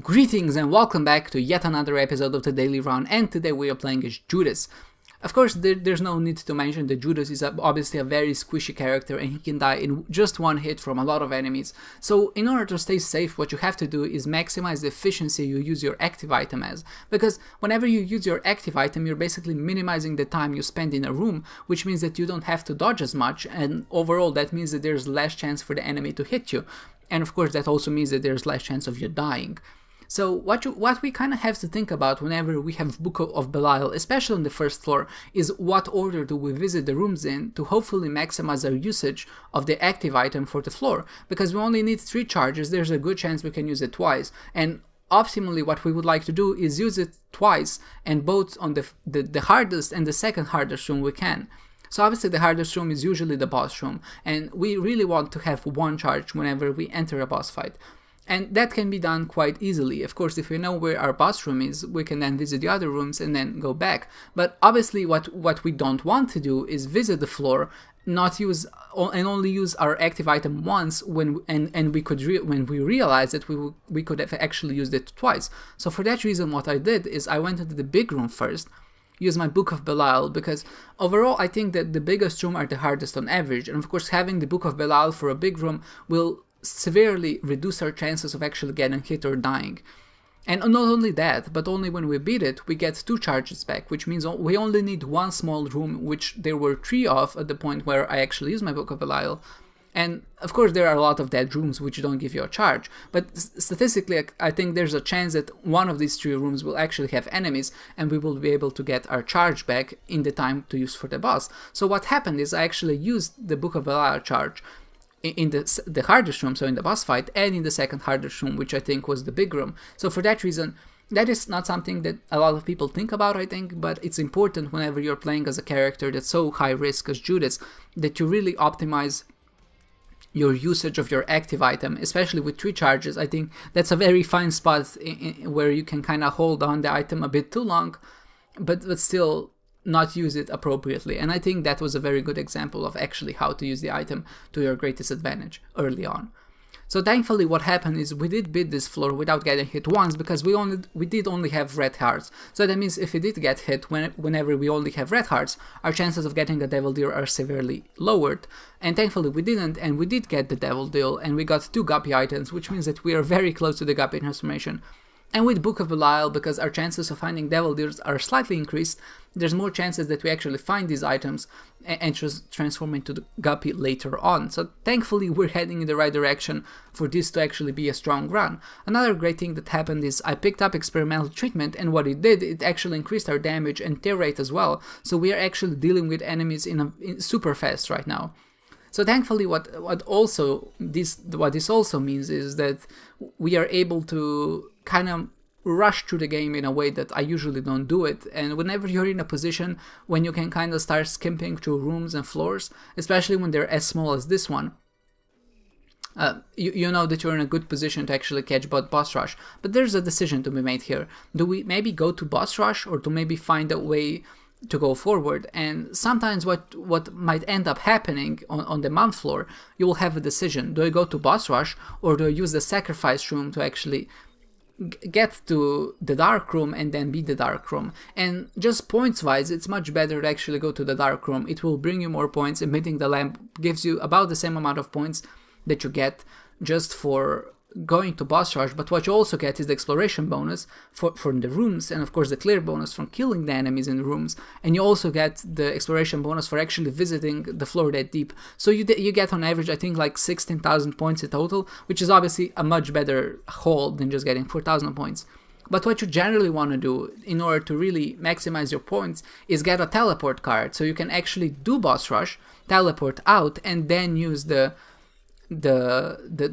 Greetings and welcome back to yet another episode of the Daily Run, and today we are playing as Judas. Of course, there's no need to mention that Judas is obviously a very squishy character and he can die in just one hit from a lot of enemies. So in order to stay safe, what you have to do is maximize the efficiency you use your active item as. Because whenever you use your active item, you're basically minimizing the time you spend in a room, which means that you don't have to dodge as much, and overall that means that there's less chance for the enemy to hit you. And of course that also means that there's less chance of you dying. So what we kind of have to think about whenever we have Book of Belial, especially on the first floor, is what order do we visit the rooms in to hopefully maximize our usage of the active item for the floor. Because we only need 3 charges, there's a good chance we can use it twice. And optimally what we would like to do is use it twice, and both on the hardest and the second hardest room we can. So obviously the hardest room is usually the boss room, and we really want to have 1 charge whenever we enter a boss fight. And that can be done quite easily. Of course, if we know where our boss room is, we can then visit the other rooms and then go back. But obviously what we don't want to do is visit the floor, not use and only use our active item once when we realize that we could have actually used it twice. So for that reason, what I did is I went into the big room first, use my Book of Belial, because overall I think that the biggest room are the hardest on average, and of course having the Book of Belial for a big room will severely reduce our chances of actually getting hit or dying. And not only that, but only when we beat it, we get 2 charges back, which means we only need 1 small room, which there were 3 of at the point where I actually used my Book of Belial. And of course there are a lot of dead rooms which don't give you a charge, but statistically I think there's a chance that one of these 3 rooms will actually have enemies and we will be able to get our charge back in the time to use for the boss. So what happened is I actually used the Book of Belial charge in the hardest room, so in the boss fight, and in the second hardest room, which I think was the big room. So for that reason, that is not something that a lot of people think about, I think, but it's important whenever you're playing as a character that's so high risk as Judas, that you really optimize your usage of your active item, especially with 3 charges. I think that's a very fine spot where you can kind of hold on the item a bit too long, but still not use it appropriately. And I think that was a very good example of actually how to use the item to your greatest advantage early on. So thankfully what happened is we did beat this floor without getting hit once, because we did only have red hearts. So that means if we did get hit whenever we only have red hearts, our chances of getting a devil deal are severely lowered. And thankfully we didn't, and we did get the devil deal, and we got 2 guppy items, which means that we are very close to the guppy transformation. And with Book of Belial, because our chances of finding devil deals are slightly increased, there's more chances that we actually find these items and just transform into the guppy later on. So thankfully we're heading in the right direction for this to actually be a strong run. Another great thing that happened is I picked up experimental treatment, and what it did, it actually increased our damage and tear rate as well. So we are actually dealing with enemies in super fast right now. So thankfully what this also means is that we are able to kind of rush through the game in a way that I usually don't do it. And whenever you're in a position when you can kind of start skimping through rooms and floors, especially when they're as small as this one, you know that you're in a good position to actually catch boss rush. But there's a decision to be made here. Do we maybe go to boss rush, or to maybe find a way to go forward? And sometimes what might end up happening on the mom floor, you will have a decision. Do I go to boss rush, or do I use the sacrifice room to actually get to the dark room and then beat the dark room? And just points wise, it's much better to actually go to the dark room. It will bring you more points, and beating the lamp gives you about the same amount of points that you get just for going to boss rush, but what you also get is the exploration bonus from the rooms, and of course the clear bonus from killing the enemies in the rooms, and you also get the exploration bonus for actually visiting the floor that deep. So you get on average I think like 16,000 points in total, which is obviously a much better haul than just getting 4,000 points. But what you generally want to do in order to really maximize your points is get a teleport card, so you can actually do boss rush, teleport out, and then use the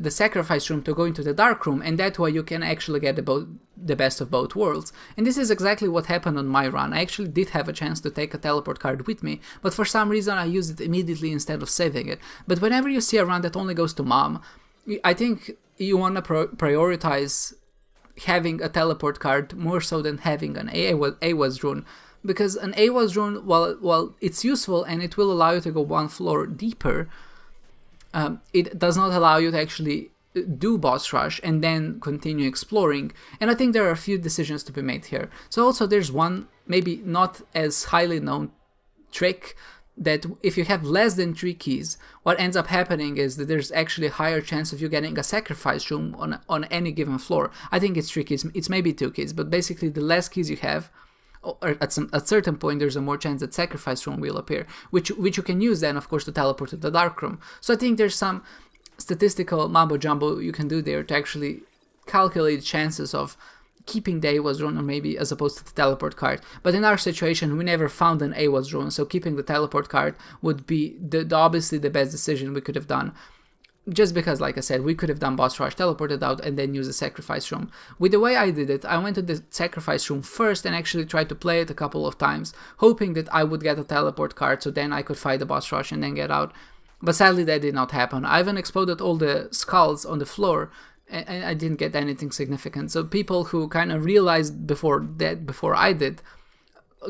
sacrifice room to go into the dark room, and that way you can actually get the best of both worlds. And this is exactly what happened on my run. I actually did have a chance to take a teleport card with me, but for some reason I used it immediately instead of saving it. But whenever you see a run that only goes to mom, I think you want to prioritize having a teleport card more so than having an AWAS rune, because an AWAS rune, while it's useful and it will allow you to go 1 floor deeper, it does not allow you to actually do boss rush and then continue exploring. And I think there are a few decisions to be made here. So also there's one maybe not as highly known trick, that if you have less than 3 keys, what ends up happening is that there's actually a higher chance of you getting a sacrifice room on any given floor. I think it's 3 keys, it's maybe 2 keys, but basically the less keys you have, or at a certain point there's a more chance that sacrifice room will appear, which you can use then of course to teleport to the dark room. So I think there's some statistical mambo jumbo you can do there to actually calculate chances of keeping the AWAS rune, or maybe as opposed to the teleport card. But in our situation we never found an AWAS rune, so keeping the teleport card would be obviously the best decision we could have done. Just because, like I said, we could have done boss rush, teleported out, and then use a sacrifice room. With the way I did it, I went to the sacrifice room first and actually tried to play it a couple of times, hoping that I would get a teleport card so then I could fight the boss rush and then get out. But sadly that did not happen. I even exploded all the skulls on the floor and I didn't get anything significant. So people who kind of realized before I did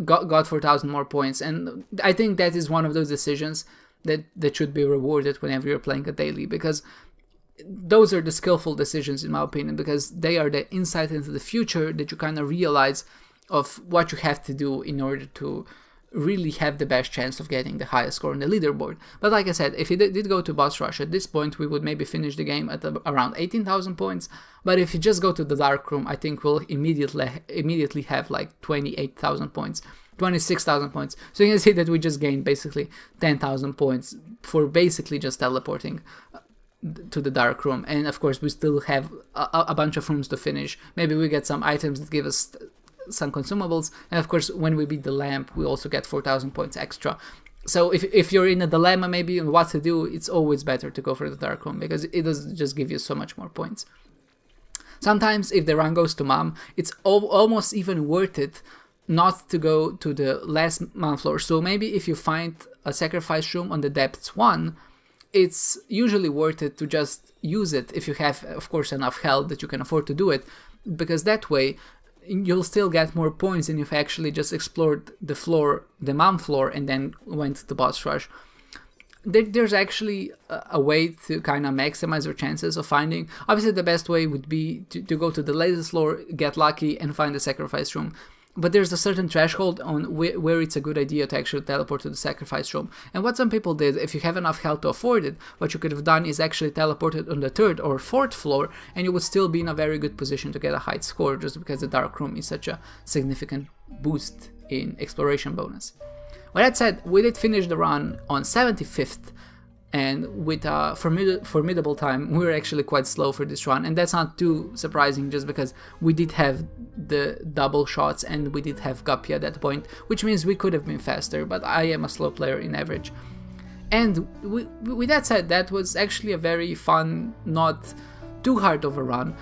got 4,000 more points. And I think that is one of those decisions that should be rewarded whenever you're playing a daily, because those are the skillful decisions in my opinion, because they are the insight into the future that you kind of realize of what you have to do in order to really have the best chance of getting the highest score on the leaderboard. But like I said, if you did go to boss rush, at this point we would maybe finish the game at around 18,000 points. But if you just go to the dark room, I think we'll immediately have like 28,000 points, 26,000 points. So you can see that we just gained basically 10,000 points for basically just teleporting to the dark room. And of course we still have a bunch of rooms to finish. Maybe we get some items that give us some consumables, and of course when we beat the lamp we also get 4,000 points extra. So if you're in a dilemma maybe on what to do, it's always better to go for the dark room, because it does just give you so much more points. Sometimes if the run goes to mom, it's almost even worth it not to go to the last mom floor. So maybe if you find a sacrifice room on the depths 1, it's usually worth it to just use it if you have of course enough health that you can afford to do it, because that way you'll still get more points than if you actually just explored the floor, the mom floor, and then went to the boss rush. There's actually a way to kind of maximize your chances of finding. Obviously the best way would be to go to the latest floor, get lucky, and find the sacrifice room. But there's a certain threshold on where it's a good idea to actually teleport to the sacrifice room. And what some people did, if you have enough health to afford it, what you could have done is actually teleported on the 3rd or 4th floor, and you would still be in a very good position to get a high score, just because the dark room is such a significant boost in exploration bonus. With that said, we did finish the run on 75th, and with a formidable time. We were actually quite slow for this run, and that's not too surprising just because we did have the double shots and we did have Guppy at that point, which means we could have been faster, but I am a slow player in average. And with that said, that was actually a very fun, not too hard of a run.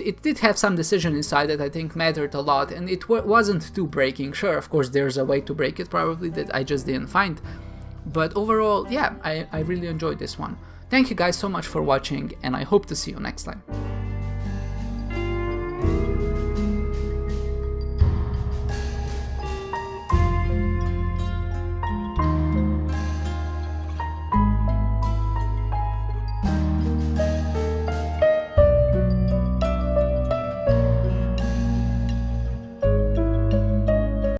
It did have some decision inside that I think mattered a lot, and it wasn't too breaking. Sure, of course there's a way to break it probably that I just didn't find. But overall, yeah, I really enjoyed this one. Thank you guys so much for watching, and I hope to see you next time.